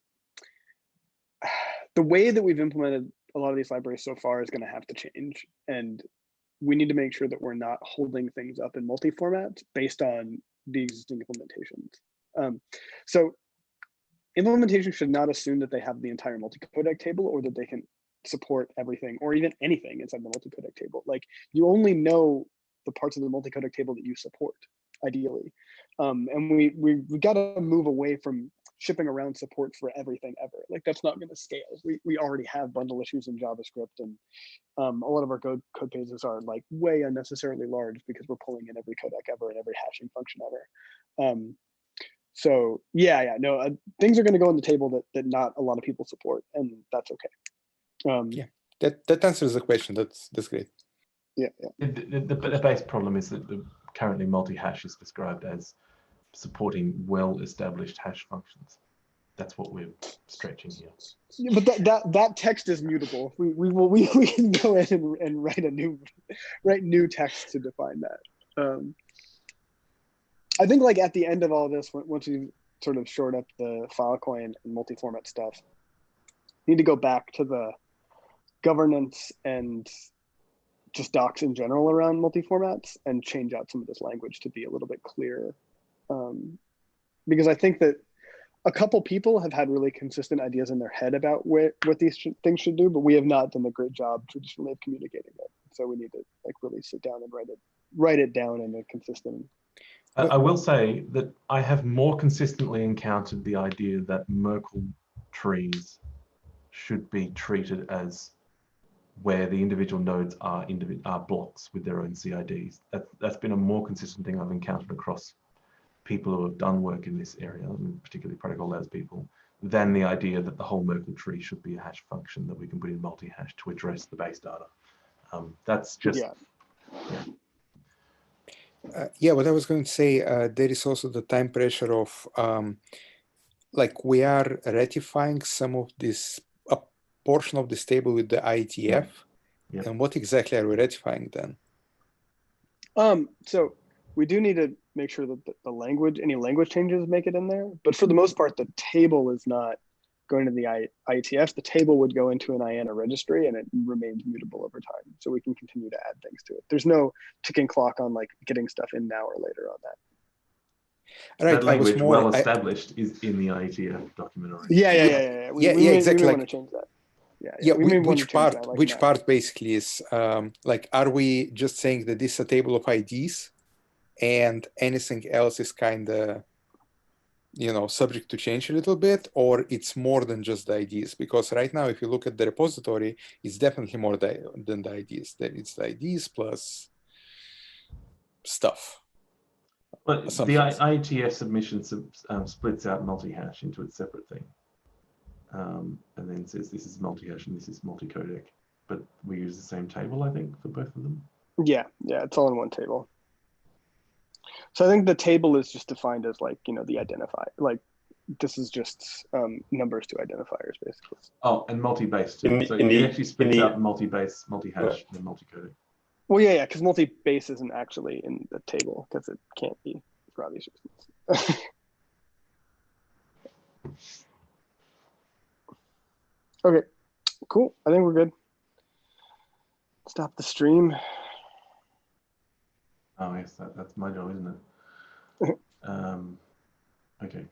the way that we've implemented a lot of these libraries so far is going to have to change, and we need to make sure that we're not holding things up in multi-formats based on the existing implementations. So implementation should not assume that they have the entire multi-codec table, or that they can support everything or even anything inside the multi-codec table. Like, you only know the parts of the multi-codec table that you support, ideally. And we got to move away from shipping around support for everything ever. Like, that's not going to scale. We already have bundle issues in JavaScript, and a lot of our code bases are like way unnecessarily large because we're pulling in every codec ever and every hashing function ever. So no, things are going to go on the table that not a lot of people support, and that's okay. Yeah, that answers the question. That's great. Yeah. The base problem is that currently multi-hash is described as supporting well-established hash functions. That's what we're stretching here. Yeah, but that text is mutable. We can go in and write new text to define that. I think like at the end of all this, once we've sort of shored up the Filecoin and multi-format stuff, we need to go back to the governance and just docs in general around multi-formats and change out some of this language to be a little bit clearer. Because I think that a couple people have had really consistent ideas in their head about what these things should do, but we have not done a great job traditionally of communicating it. So we need to like really sit down and write it down in a consistent. I will say that I have more consistently encountered the idea that Merkle trees should be treated as where the individual nodes are blocks with their own CIDs. That's been a more consistent thing I've encountered across people who have done work in this area, and particularly protocol labs people, than the idea that the whole Merkle tree should be a hash function that we can put in multi-hash to address the base data. That's just... What I was going to say, there is also the time pressure of like we are ratifying some of this, a portion of this table with the IETF. Yeah. And what exactly are we ratifying then? So we do need to make sure that the language, any language changes make it in there. But for the most part, the table is not going to the IETF. The table would go into an IANA registry and it remains mutable over time. So we can continue to add things to it. There's no ticking clock on like getting stuff in now or later on that. Right, that language well established is in the IETF document already. Yeah. We exactly. may want to change that. Which part basically is like, are we just saying that this is a table of IDs and anything else is kind of, subject to change a little bit, or it's more than just the IDs? Because right now, if you look at the repository, it's definitely more than the IDs. It's the IDs plus stuff. But the IETF submission splits out multi-hash into a separate thing. And then says this is multi-hash and this is multi-codec. But we use the same table, I think, for both of them. Yeah, it's all in one table. So I think the table is just defined as like, the identifier. Like this is just numbers to identifiers, basically. Oh, and multi-base too. So it actually splits out multi-base, multi-hash, and multi-codec. Well, yeah, because multi-base isn't actually in the table because it can't be for obvious reasons. Okay, cool. I think we're good. Stop the stream. Oh, yes, that's my job, isn't it? Okay.